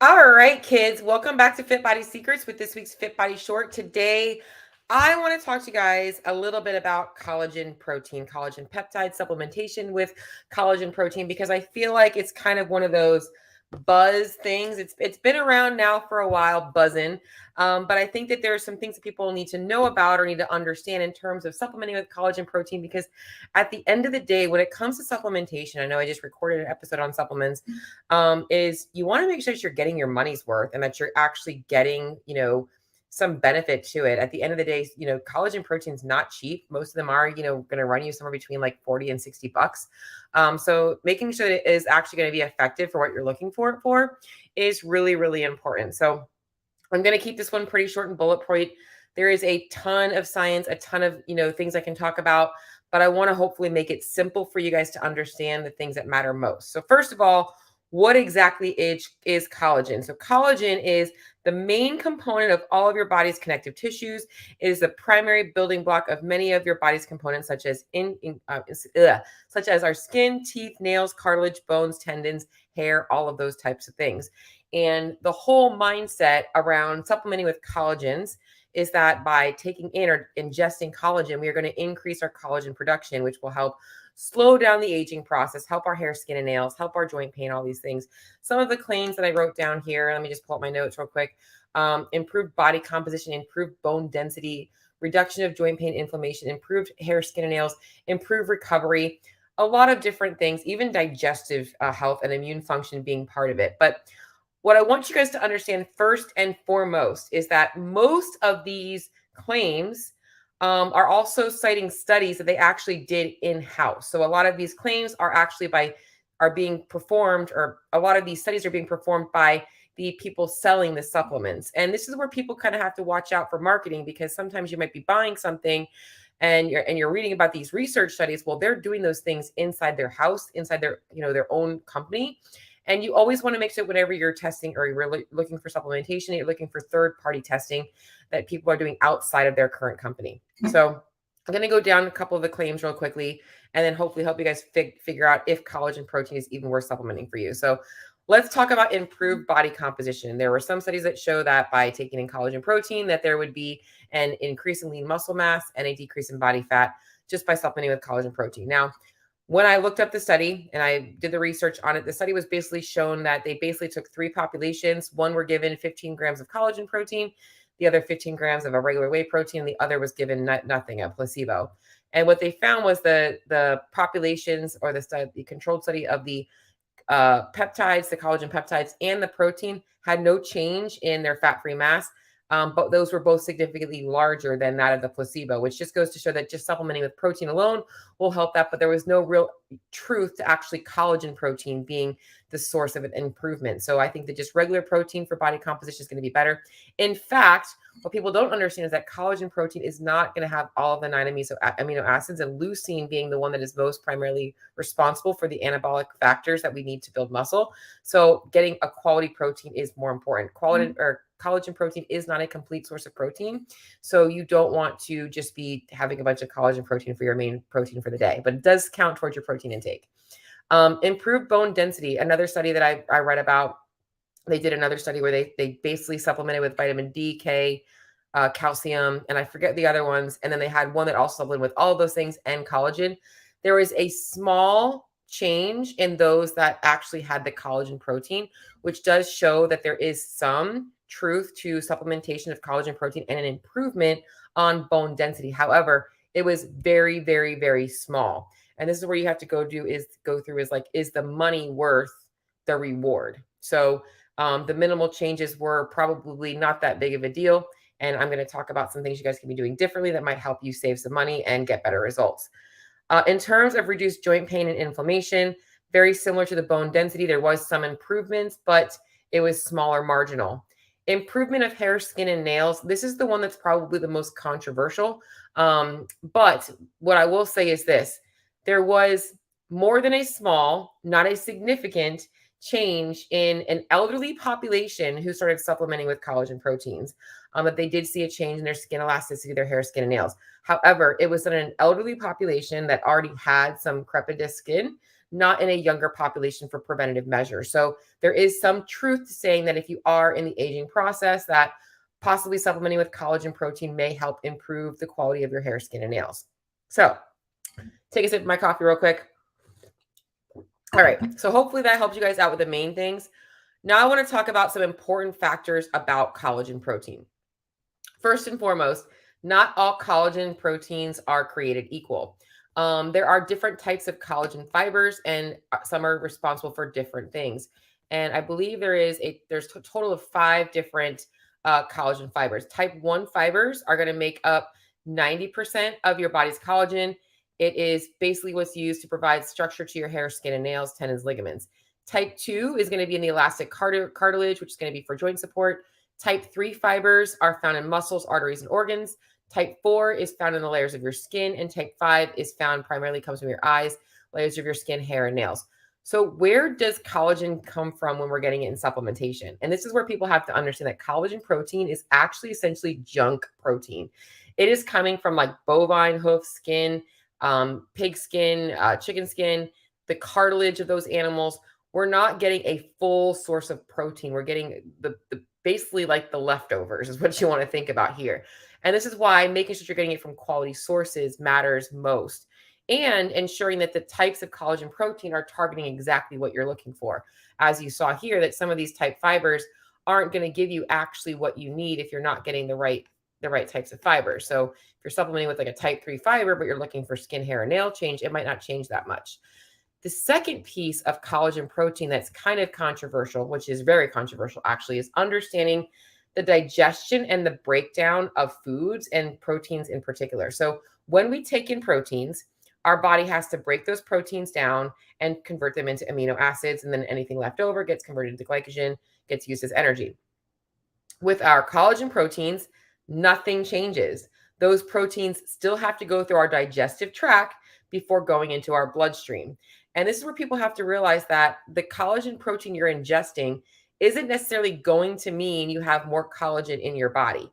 All right, kids, welcome back to Fit Body Secrets with this week's Fit Body Short. Today, I want to talk to you guys a little bit about collagen protein, collagen peptide supplementation with collagen protein, because I feel like it's kind of one of those buzz things. It's been around now for a while, buzzing. But I think that there are some things that people need to know about or need to understand in terms of supplementing with collagen protein, because at the end of the day, when it comes to supplementation, I know I just recorded an episode on supplements, is you want to make sure that you're getting your money's worth and that you're actually getting, some benefit to it. At the end of the day, collagen protein's not cheap. Most of them are, going to run you somewhere between like 40 and 60 bucks. So making sure that it is actually going to be effective for what you're looking for it for is really, really important. So I'm going to keep this one pretty short and bullet point. There is a ton of science, a ton of, things I can talk about, but I want to hopefully make it simple for you guys to understand the things that matter most. So first of all, what exactly is collagen? So collagen is the main component of all of your body's connective tissues. It is the primary building block of many of your body's components, such as such as our skin, teeth, nails, cartilage, bones, tendons, hair, all of those types of things. And the whole mindset around supplementing with collagens is that by taking in or ingesting collagen, we are going to increase our collagen production, which will help slow down the aging process, help our hair, skin, and nails, help our joint pain, all these things. Some of the claims that I wrote down here, let me just pull up my notes real quick. Improved body composition, improved bone density, reduction of joint pain, inflammation, improved hair, skin, and nails, improved recovery, a lot of different things, even digestive health and immune function being part of it. But what I want you guys to understand first and foremost is that most of these claims are also citing studies that they actually did in-house. So a lot of these claims are being performed, or a lot of these studies are being performed by the people selling the supplements. And this is where people kind of have to watch out for marketing, because sometimes you might be buying something and you're reading about these research studies. Well, they're doing those things inside their house, inside their own company. And you always want to make sure whenever you're testing or you're looking for supplementation, you're looking for third-party testing that people are doing outside of their current company. So I'm going to go down a couple of the claims real quickly, and then hopefully help you guys figure out if collagen protein is even worth supplementing for you. So let's talk about improved body composition. There were some studies that show that by taking in collagen protein, that there would be an increase in lean muscle mass and a decrease in body fat just by supplementing with collagen protein. Now, when I looked up the study and I did the research on it, the study was basically shown that they basically took three populations. One were given 15 grams of collagen protein, the other 15 grams of a regular whey protein, and the other was given nothing, a placebo. And what they found was the populations, or the controlled study of the peptides, the collagen peptides, and the protein had no change in their fat-free mass. But those were both significantly larger than that of the placebo, which just goes to show that just supplementing with protein alone will help that. But there was no real truth to actually collagen protein being the source of an improvement. So I think that just regular protein for body composition is going to be better. In fact, what people don't understand is that collagen protein is not going to have all of the 9 amino acids, and leucine being the one that is most primarily responsible for the anabolic factors that we need to build muscle. So getting a quality protein is more important. Collagen protein is not a complete source of protein. So you don't want to just be having a bunch of collagen protein for your main protein for the day, but it does count towards your protein intake. Improved bone density. Another study that I read about, they did another study where they basically supplemented with vitamin D, K, calcium, and I forget the other ones. And then they had one that also supplemented with all of those things and collagen. There was a small change in those that actually had the collagen protein, which does show that there is some truth to supplementation of collagen protein and an improvement on bone density. However, it was very, very, very small. And this is where you have to go through is the money worth the reward? So the minimal changes were probably not that big of a deal. And I'm going to talk about some things you guys can be doing differently that might help you save some money and get better results. In terms of reduced joint pain and inflammation, very similar to the bone density, there was some improvements, but it was smaller, marginal. Improvement of hair, skin, and nails. This is the one that's probably the most controversial. But what I will say is this: there was more than a small, not a significant change in an elderly population who started supplementing with collagen proteins. But they did see a change in their skin elasticity, their hair, skin, and nails. However, it was in an elderly population that already had some crepidous skin, not in a younger population for preventative measures. So there is some truth to saying that if you are in the aging process, that possibly supplementing with collagen protein may help improve the quality of your hair, skin, and nails. So take a sip of my coffee real quick. All right, so hopefully that helps you guys out with the main things. Now I want to talk about some important factors about collagen protein. First and foremost, not all collagen proteins are created equal. There are different types of collagen fibers, and some are responsible for different things. And I believe there's a total of 5 different collagen fibers. Type 1 fibers are going to make up 90% of your body's collagen. It is basically what's used to provide structure to your hair, skin, and nails, tendons, ligaments. Type 2 is going to be in the elastic cartilage, which is going to be for joint support. Type 3 fibers are found in muscles, arteries, and organs. Type 4 is found in the layers of your skin, and type 5 is found primarily comes from your eyes, layers of your skin, hair, and nails. So where does collagen come from when we're getting it in supplementation? And this is where people have to understand that collagen protein is actually essentially junk protein. It is coming from like bovine hoof skin, pig skin, chicken skin, the cartilage of those animals. We're not getting a full source of protein. We're getting the basically like the leftovers is what you want to think about here. And this is why making sure you're getting it from quality sources matters most, and ensuring that the types of collagen protein are targeting exactly what you're looking for. As you saw here, that some of these type fibers aren't going to give you actually what you need if you're not getting the right types of fibers. So if you're supplementing with like a type 3 fiber, but you're looking for skin, hair, and nail change, it might not change that much. The second piece of collagen protein that's kind of controversial, which is very controversial actually, is understanding the digestion and the breakdown of foods and proteins in particular. So when we take in proteins, our body has to break those proteins down and convert them into amino acids. And then anything left over gets converted into glycogen, gets used as energy. With our collagen proteins, nothing changes. Those proteins still have to go through our digestive tract before going into our bloodstream. And this is where people have to realize that the collagen protein you're ingesting isn't necessarily going to mean you have more collagen in your body,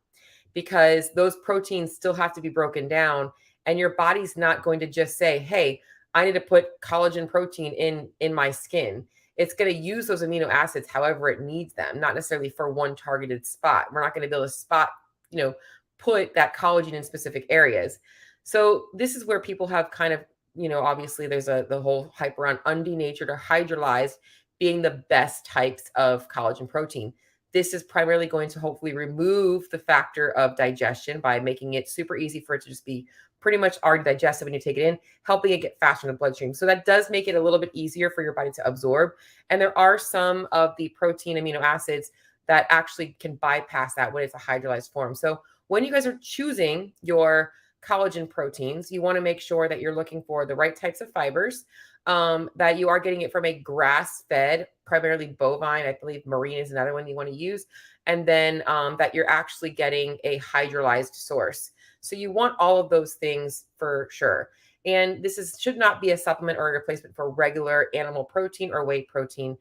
because those proteins still have to be broken down, and your body's not going to just say, hey, I need to put collagen protein in my skin. It's going to use those amino acids however it needs them, not necessarily for one targeted spot. We're not going to be able to put that collagen in specific areas. So this is where people have kind of, obviously there's the whole hype around undenatured or hydrolyzed being the best types of collagen protein. This is primarily going to hopefully remove the factor of digestion by making it super easy for it to just be pretty much already digested when you take it in, helping it get faster in the bloodstream. So that does make it a little bit easier for your body to absorb. And there are some of the protein amino acids that actually can bypass that when it's a hydrolyzed form. So when you guys are choosing your collagen proteins, you want to make sure that you're looking for the right types of fibers, that you are getting it from a grass-fed, primarily bovine. I believe marine is another one you want to use. And then that you're actually getting a hydrolyzed source. So you want all of those things for sure. And this should not be a supplement or a replacement for regular animal protein or whey protein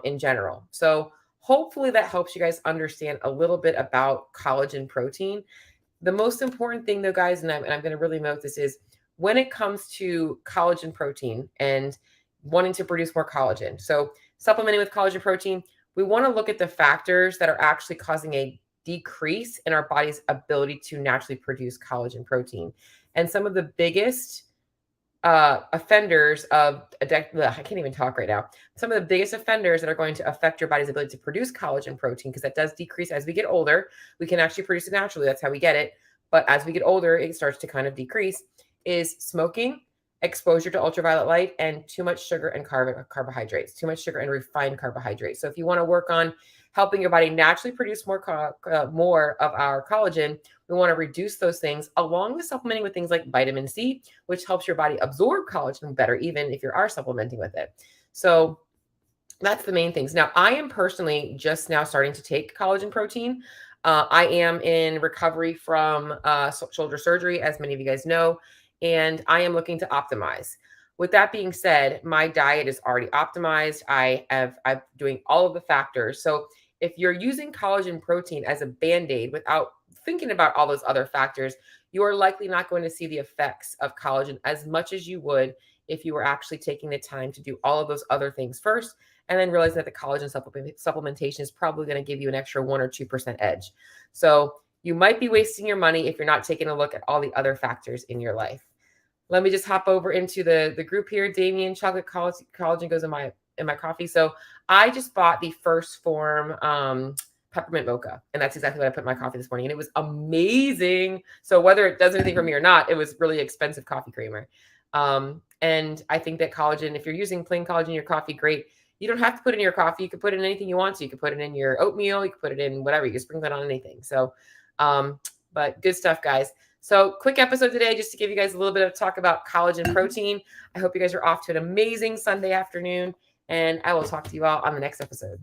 in general. So hopefully that helps you guys understand a little bit about collagen protein. The most important thing though, guys, and I'm going to really note this, is when it comes to collagen protein and wanting to produce more collagen. So supplementing with collagen protein, we want to look at the factors that are actually causing a decrease in our body's ability to naturally produce collagen protein. And some of the biggest offenders of I can't even talk right now. Some of the biggest offenders that are going to affect your body's ability to produce collagen protein, because that does decrease as we get older. We can actually produce it naturally. That's how we get it. But as we get older, it starts to kind of decrease, is smoking, exposure to ultraviolet light, and too much sugar and carbohydrates, too much sugar and refined carbohydrates. So if you want to work on helping your body naturally produce more of our collagen, we want to reduce those things, along with supplementing with things like vitamin C, which helps your body absorb collagen better, even if you are supplementing with it. So that's the main things. Now, I am personally just now starting to take collagen protein. I am in recovery from shoulder surgery, as many of you guys know, and I am looking to optimize. With that being said, my diet is already optimized. I'm doing all of the factors. So if you're using collagen protein as a Band-Aid without thinking about all those other factors, you are likely not going to see the effects of collagen as much as you would if you were actually taking the time to do all of those other things first, and then realizing that the collagen supplementation is probably going to give you an extra 1 or 2% edge. So you might be wasting your money if you're not taking a look at all the other factors in your life. Let me just hop over into the group here. Damien, chocolate collagen goes in my coffee. So I just bought the First Form peppermint mocha, and that's exactly what I put in my coffee this morning, and it was amazing. So whether it does anything for me or not, it was really expensive coffee creamer. And I think that collagen, if you're using plain collagen in your coffee, great. You don't have to put it in your coffee. You can put it in anything you want to. You can put it in your oatmeal. You can put it in whatever. You can sprinkle it on anything. So, but good stuff, guys. So quick episode today, just to give you guys a little bit of talk about collagen protein. I hope you guys are off to an amazing Sunday afternoon, and I will talk to you all on the next episode.